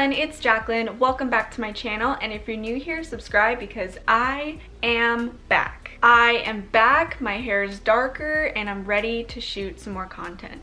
everyone, it's Jacqueline. Welcome back to my channel, and if you're new here, subscribe because I am back. I am back, my hair is darker, and I'm ready to shoot some more content.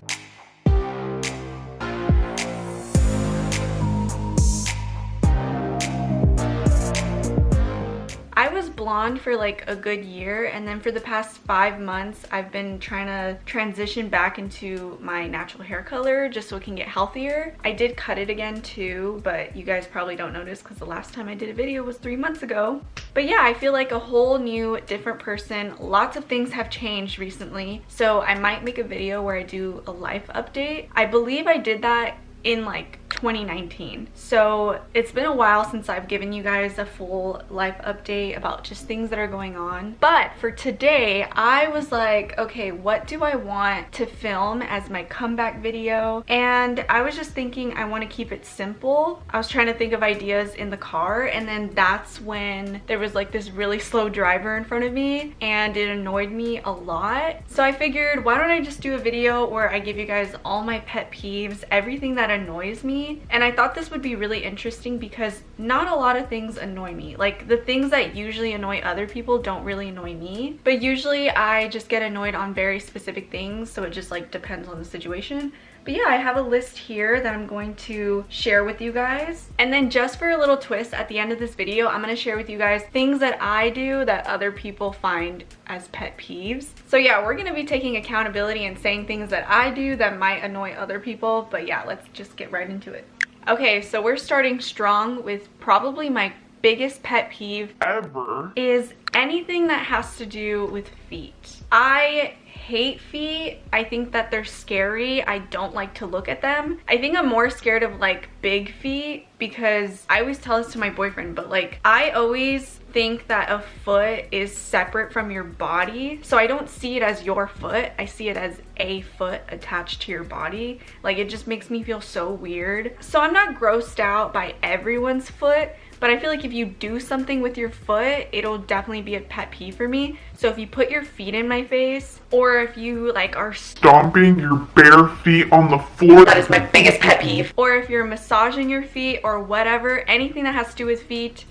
I was blonde for like a good year, and then for the past 5 months I've been trying to transition back into my natural hair color just so it can get healthier. I did cut it again too, but you guys probably don't notice because the last time I did a video was 3 months ago. But yeah, I feel like a whole new different person. Lots of things have changed recently, so I might make a video where I do a life update. I believe I did that in like 2019, so it's been a while since I've given you guys a full life update about just things that are going on. But for today I was like, okay, what do I want to film as my comeback video? And I was just thinking I want to keep it simple. I was trying to think of ideas in the car, and then that's when there was like this really slow driver in front of me and it annoyed me a lot. So I figured, why don't I just do a video where I give you guys all my pet peeves, everything that annoys me. And I thought this would be really interesting because not a lot of things annoy me. Like, the things that usually annoy other people don't really annoy me, but usually I just get annoyed on very specific things, so it just like depends on the situation. But yeah, I have a list here that I'm going to share with you guys. And then just for a little twist, at the end of this video, I'm going to share with you guys things that I do that other people find as pet peeves. So yeah, we're going to be taking accountability and saying things that I do that might annoy other people. But yeah, let's just get right into it. Okay, so we're starting strong with probably my biggest pet peeve ever is anything that has to do with feet. I hate feet. I think that they're scary. I don't like to look at them. I think I'm more scared of like big feet because I always tell this to my boyfriend, but like I always think that a foot is separate from your body. So I don't see it as your foot. I see it as a foot attached to your body. Like, it just makes me feel so weird. So I'm not grossed out by everyone's foot, but I feel like if you do something with your foot, it'll definitely be a pet peeve for me. So if you put your feet in my face, or if you like are stomping your bare feet on the floor, that is my biggest pet peeve. Or if you're massaging your feet or whatever, anything that has to do with feet,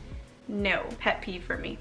no, pet peeve for me.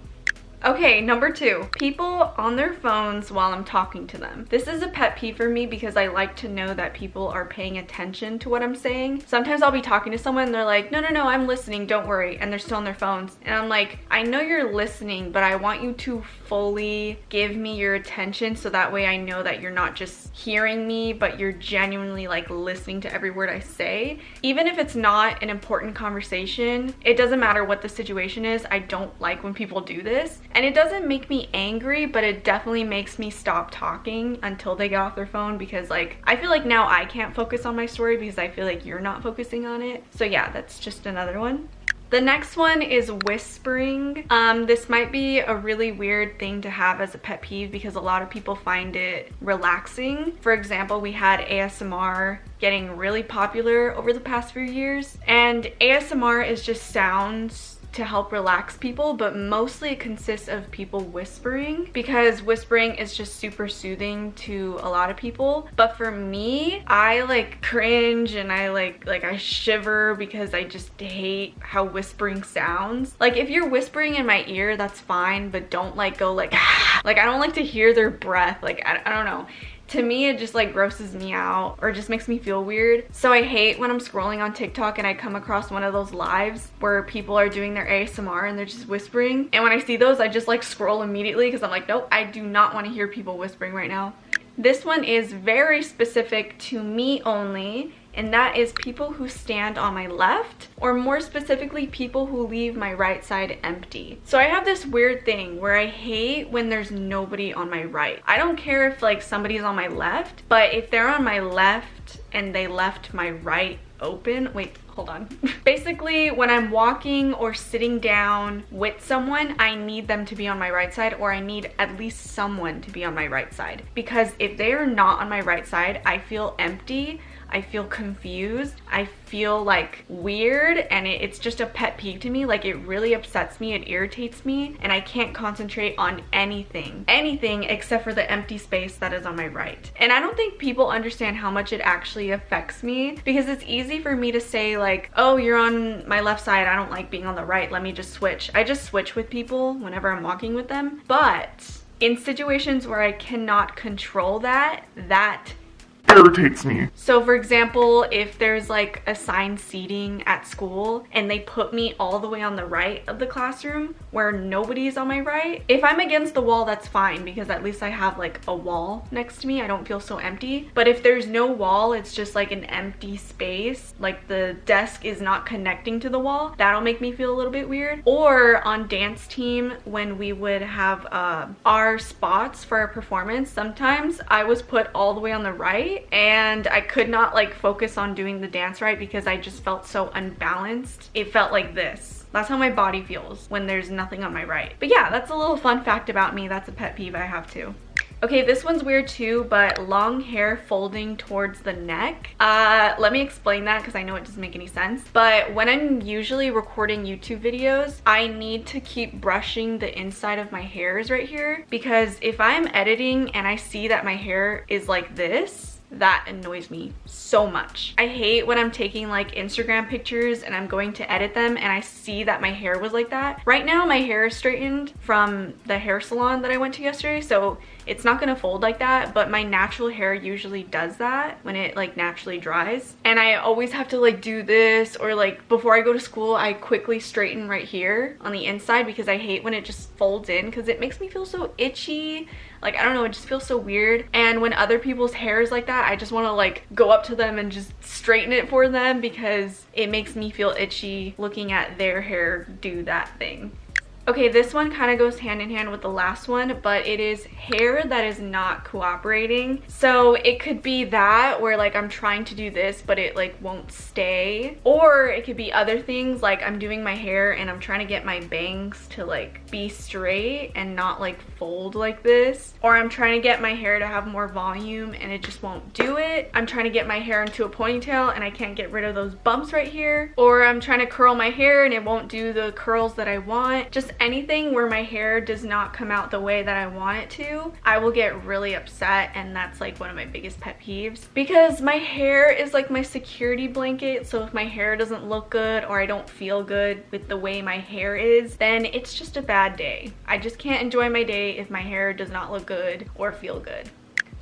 Okay, number 2, people on their phones while I'm talking to them. This is a pet peeve for me because I like to know that people are paying attention to what I'm saying. Sometimes I'll be talking to someone and they're like, no, I'm listening, don't worry, and they're still on their phones. And I'm like, I know you're listening, but I want you to fully give me your attention so that way I know that you're not just hearing me, but you're genuinely like listening to every word I say. Even if it's not an important conversation, it doesn't matter what the situation is. I don't like when people do this. And it doesn't make me angry, but it definitely makes me stop talking until they get off their phone, because like I feel like now I can't focus on my story because I feel like you're not focusing on it. So yeah, that's just another one. The next one is whispering. This might be a really weird thing to have as a pet peeve because a lot of people find it relaxing. For example, we had ASMR getting really popular over the past few years, and ASMR is just sounds to help relax people, but mostly it consists of people whispering because whispering is just super soothing to a lot of people. But for me, I like cringe and I I shiver because I just hate how whispering sounds. Like, if you're whispering in my ear, that's fine, but don't like go like like I don't like to hear their breath. Like I don't know. To me, it just like grosses me out or just makes me feel weird. So I hate when I'm scrolling on TikTok and I come across one of those lives where people are doing their ASMR and they're just whispering. And when I see those, I just like scroll immediately because I'm like, nope, I do not want to hear people whispering right now. This one is very specific to me only, and that is people who stand on my left, or more specifically, people who leave my right side empty. So I have this weird thing where I hate when there's nobody on my right. I don't care if like somebody's on my left, but if they're on my left and they left my right open, wait, hold on. Basically, when I'm walking or sitting down with someone, I need them to be on my right side, or I need at least someone to be on my right side. Because if they are not on my right side, I feel empty. I feel confused, I feel like weird, and it's just a pet peeve to me. Like, it really upsets me, it irritates me, and I can't concentrate on anything except for the empty space that is on my right. And I don't think people understand how much it actually affects me, because it's easy for me to say like, oh, you're on my left side, I don't like being on the right, let me just switch. I just switch with people whenever I'm walking with them. But in situations where I cannot control that irritates me. So for example, if there's like assigned seating at school and they put me all the way on the right of the classroom where nobody's on my right, if I'm against the wall, that's fine, because at least I have like a wall next to me. I don't feel so empty. But if there's no wall, it's just like an empty space, like the desk is not connecting to the wall, that'll make me feel a little bit weird. Or on dance team, when we would have our spots for our performance, sometimes I was put all the way on the right, and I could not like focus on doing the dance right because I just felt so unbalanced. It felt like this. That's how my body feels when there's nothing on my right. But yeah, that's a little fun fact about me. That's a pet peeve I have too. Okay, this one's weird too, but long hair folding towards the neck. Let me explain that because I know it doesn't make any sense. But when I'm usually recording YouTube videos, I need to keep brushing the inside of my hairs right here, because if I'm editing and I see that my hair is like this, that annoys me so much. I hate when I'm taking like Instagram pictures and I'm going to edit them and I see that my hair was like that. Right now my hair is straightened from the hair salon that I went to yesterday, so it's not gonna fold like that, but my natural hair usually does that when it like naturally dries. And I always have to like do this, or like before I go to school, I quickly straighten right here on the inside because I hate when it just folds in, because it makes me feel so itchy. Like, I don't know, it just feels so weird. And when other people's hair is like that, I just want to like go up to them and just straighten it for them, because it makes me feel itchy looking at their hair do that thing. Okay, this one kind of goes hand in hand with the last one, but it is hair that is not cooperating. So it could be that where like I'm trying to do this, but it like won't stay. Or it could be other things, like I'm doing my hair and I'm trying to get my bangs to like be straight and not like fold like this. Or I'm trying to get my hair to have more volume and it just won't do it. I'm trying to get my hair into a ponytail and I can't get rid of those bumps right here. Or I'm trying to curl my hair and it won't do the curls that I want. Just anything where my hair does not come out the way that I want it to, I will get really upset, and that's like one of my biggest pet peeves, because my hair is like my security blanket. So if my hair doesn't look good or I don't feel good with the way my hair is, then it's just a bad day. I just can't enjoy my day if my hair does not look good or feel good.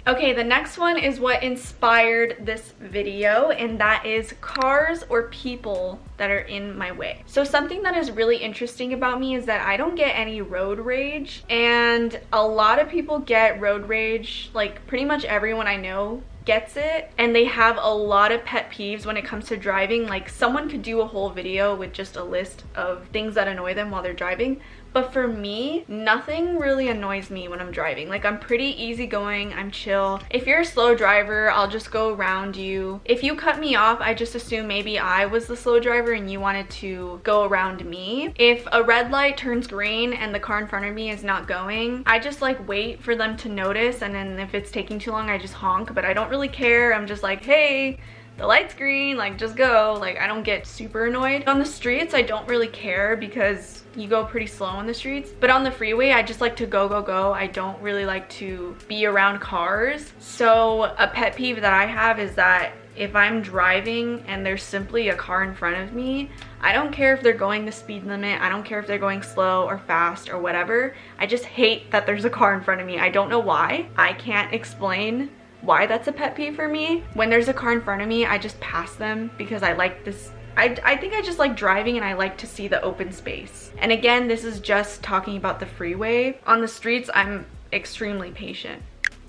Okay, the next one is what inspired this video, and that is cars or people that are in my way. So something that is really interesting about me is that I don't get any road rage, and a lot of people get road rage. Like, pretty much everyone I know gets it, and they have a lot of pet peeves when it comes to driving. Like, someone could do a whole video with just a list of things that annoy them while they're driving. But for me, nothing really annoys me when I'm driving. Like, I'm pretty easygoing, I'm chill. If you're a slow driver, I'll just go around you. If you cut me off, I just assume maybe I was the slow driver and you wanted to go around me. If a red light turns green and the car in front of me is not going, I just like wait for them to notice, and then if it's taking too long, I just honk. But I don't really care. I'm just like, hey, the light's green, like just go. Like, I don't get super annoyed. On the streets, I don't really care because you go pretty slow on the streets. But on the freeway, I just like to go, go, go. I don't really like to be around cars. So a pet peeve that I have is that if I'm driving and there's simply a car in front of me, I don't care if they're going the speed limit. I don't care if they're going slow or fast or whatever. I just hate that there's a car in front of me. I don't know why. I can't explain why that's a pet peeve for me. When there's a car in front of me, I just pass them because I like this. I think I just like driving and I like to see the open space. And again, this is just talking about the freeway. On the streets, I'm extremely patient.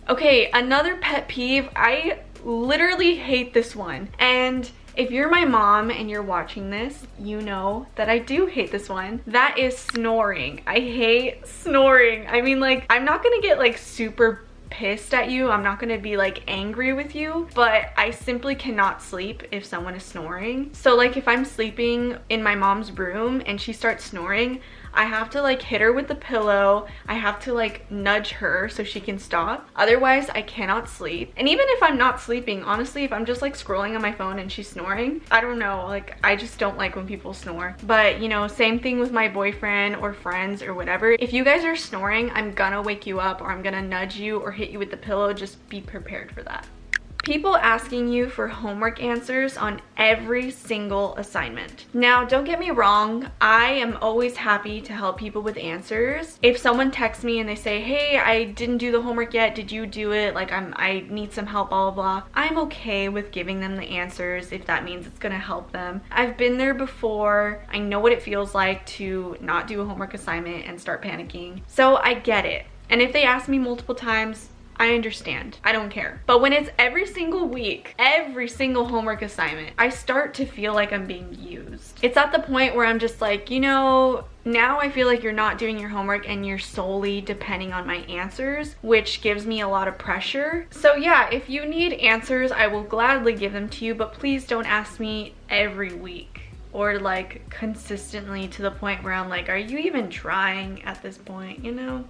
Okay, another pet peeve. I literally hate this one. And if you're my mom and you're watching this, you know that I do hate this one. That is snoring. I hate snoring. I mean, like, I'm not gonna get like super pissed at you. I'm not gonna be like angry with you, but I simply cannot sleep if someone is snoring. So like if I'm sleeping in my mom's room and she starts snoring, I have to like hit her with the pillow. I have to like nudge her so she can stop. Otherwise, I cannot sleep. And even if I'm not sleeping, honestly, if I'm just like scrolling on my phone and she's snoring, I don't know, like I just don't like when people snore. But you know, same thing with my boyfriend or friends or whatever. If you guys are snoring, I'm gonna wake you up or I'm gonna nudge you or hit you with the pillow. Just be prepared for that. People asking you for homework answers on every single assignment. Now, don't get me wrong, I am always happy to help people with answers. If someone texts me and they say, hey, I didn't do the homework yet, did you do it? Like I need some help, blah, blah, blah. I'm okay with giving them the answers if that means it's gonna help them. I've been there before. I know what it feels like to not do a homework assignment and start panicking. So I get it. And if they ask me multiple times, I understand. I don't care. But when it's every single week, every single homework assignment, I start to feel like I'm being used. It's at the point where I'm just like, you know, now I feel like you're not doing your homework and you're solely depending on my answers, which gives me a lot of pressure. So yeah, if you need answers, I will gladly give them to you, but please don't ask me every week or like consistently to the point where I'm like, are you even trying at this point, you know?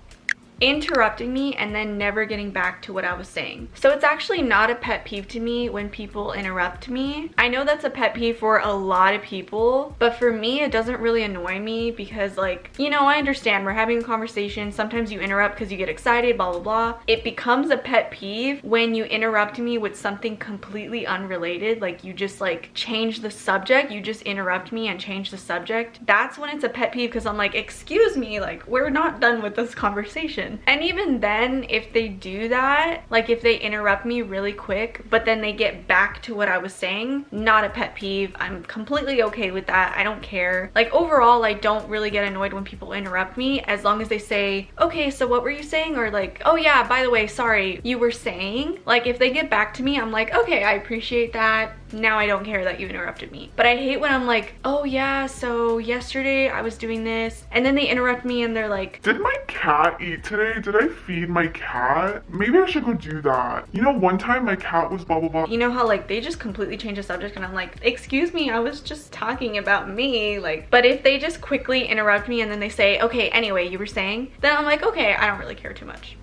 Interrupting me and then never getting back to what I was saying. So it's actually not a pet peeve to me when people interrupt me. I know that's a pet peeve for a lot of people, but for me it doesn't really annoy me because, like, you know, I understand we're having a conversation, sometimes you interrupt because you get excited, blah blah blah. It becomes a pet peeve when you interrupt me with something completely unrelated, like you just like change the subject, you just interrupt me and change the subject. That's when it's a pet peeve because I'm like, excuse me, like we're not done with this conversation. And even then, if they do that, like if they interrupt me really quick, but then they get back to what I was saying, not a pet peeve. I'm completely okay with that. I don't care. Like overall, I don't really get annoyed when people interrupt me as long as they say, okay, so what were you saying? Or like, oh yeah, by the way, sorry, you were saying. Like if they get back to me, I'm like, okay, I appreciate that. Now I don't care that you interrupted me. But I hate when I'm like, oh yeah, so yesterday I was doing this, and then they interrupt me and they're like, did my cat eat today? Did I feed my cat? Maybe I should go do that. You know, one time my cat was blah blah blah. You know how like they just completely change the subject and I'm like, excuse me, I was just talking about me. Like, but if they just quickly interrupt me and then they say, okay, anyway, you were saying, then I'm like, okay, I don't really care too much.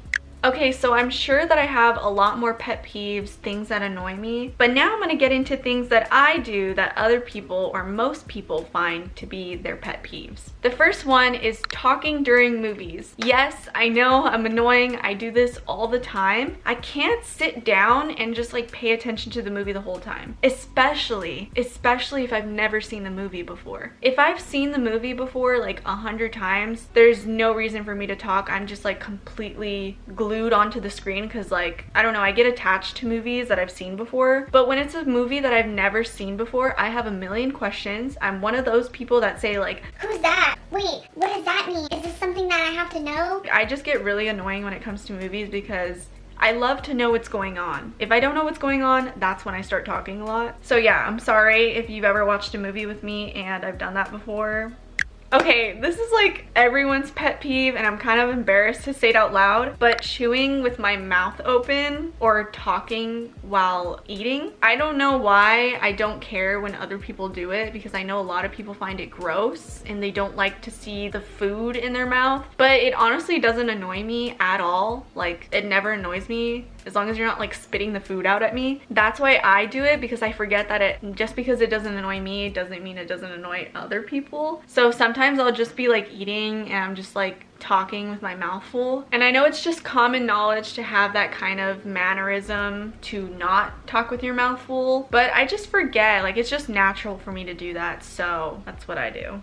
Okay, so I'm sure that I have a lot more pet peeves, things that annoy me, but now I'm gonna get into things that I do that other people or most people find to be their pet peeves. The first one is talking during movies. Yes, I know I'm annoying. I do this all the time. I can't sit down and just like pay attention to the movie the whole time, especially if I've never seen the movie before. If I've seen the movie before like 100 times, there's no reason for me to talk. I'm just like completely glued onto the screen because, like, I don't know, I get attached to movies that I've seen before. But when it's a movie that I've never seen before, I have a million questions. I'm one of those people that say like, who's that? Wait, what does that mean? Is this something that I have to know? I just get really annoying when it comes to movies because I love to know what's going on. If I don't know what's going on, that's when I start talking a lot. So yeah, I'm sorry if you've ever watched a movie with me and I've done that before. Okay, this is like everyone's pet peeve and I'm kind of embarrassed to say it out loud, but chewing with my mouth open or talking while eating. I don't know why. I don't care when other people do it because I know a lot of people find it gross and they don't like to see the food in their mouth, but it honestly doesn't annoy me at all. Like, it never annoys me as long as you're not like spitting the food out at me. That's why I do it, because I forget that just because it doesn't annoy me doesn't mean it doesn't annoy other people. So sometimes I'll just be like eating and I'm just like talking with my mouth full. And I know it's just common knowledge to have that kind of mannerism to not talk with your mouth full, but I just forget. Like, it's just natural for me to do that, so that's what I do.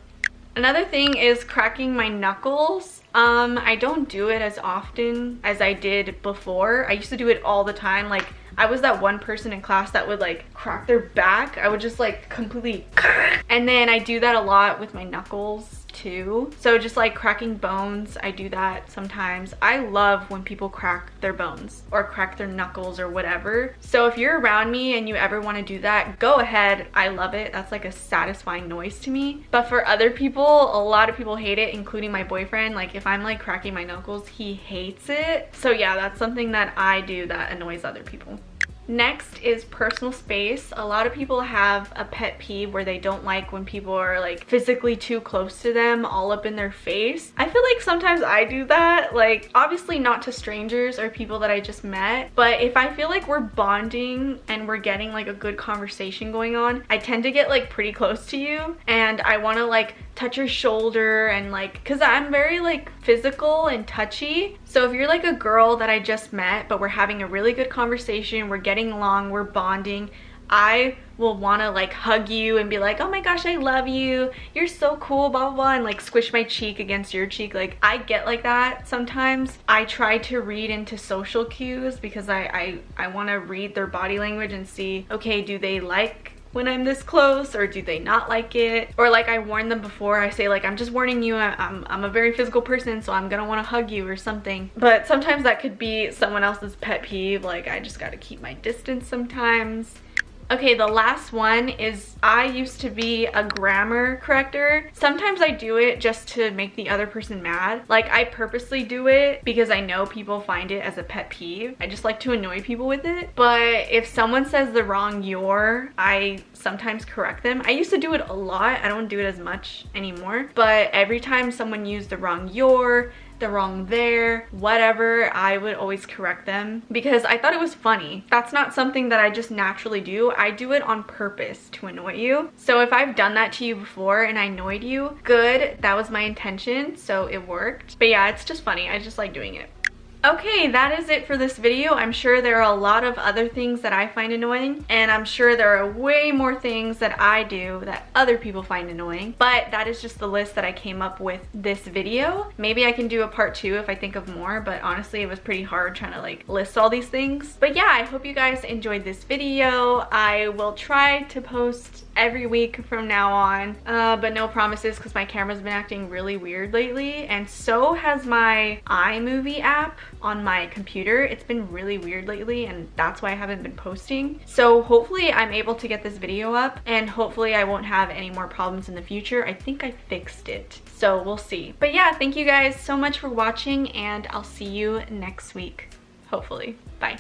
Another thing is cracking my knuckles. I don't do it as often as I did before. I used to do it all the time. Like, I was that one person in class that would like crack their back. I would just like completely, and then I do that a lot with my knuckles too. So just like cracking bones, I do that sometimes. I love when people crack their bones or crack their knuckles or whatever. So if you're around me and you ever want to do that, go ahead. I love it. That's like a satisfying noise to me. But for other people, a lot of people hate it, including my boyfriend. Like, if I'm like cracking my knuckles, he hates it. So yeah, that's something that I do that annoys other people. Next is personal space. A lot of people have a pet peeve where they don't like when people are like physically too close to them, all up in their face. I feel like sometimes I do that, like obviously not to strangers or people that I just met, but if I feel like we're bonding and we're getting like a good conversation going on, I tend to get like pretty close to you and I want to like touch your shoulder and like, because I'm very like physical and touchy. So if you're like a girl that I just met but we're having a really good conversation, we're getting along, we're bonding, I will want to like hug you and be like, oh my gosh, I love you, you're so cool, blah blah blah, and like squish my cheek against your cheek. Like I get like that sometimes. I try to read into social cues because I want to read their body language and see, okay, do they like when I'm this close or do they not like it? Or like I warn them before, I say like, I'm just warning you, I'm a very physical person, so I'm gonna want to hug you or something. But sometimes that could be someone else's pet peeve, like I just gotta keep my distance sometimes. Okay, the last one is I used to be a grammar corrector. Sometimes I do it just to make the other person mad. Like I purposely do it because I know people find it as a pet peeve. I just like to annoy people with it. But if someone says the wrong your, I sometimes correct them. I used to do it a lot. I don't do it as much anymore. But every time someone used the wrong your, the wrong there, whatever, I would always correct them because I thought it was funny. That's not something that I just naturally do. I do it on purpose to annoy you. So if I've done that to you before and I annoyed you, good, that was my intention, so it worked. But yeah, it's just funny. I just like doing it. Okay, that is it for this video. I'm sure there are a lot of other things that I find annoying, and I'm sure there are way more things that I do that other people find annoying, but that is just the list that I came up with this video. Maybe I can do a part 2 if I think of more, but honestly it was pretty hard trying to like list all these things. But yeah, I hope you guys enjoyed this video. I will try to post every week from now on, but no promises because my camera's been acting really weird lately, and so has my iMovie app on my computer. It's been really weird lately, and that's why I haven't been posting. So hopefully I'm able to get this video up, and hopefully I won't have any more problems in the future. I think I fixed it, so we'll see. But yeah, thank you guys so much for watching, and I'll see you next week, hopefully. Bye.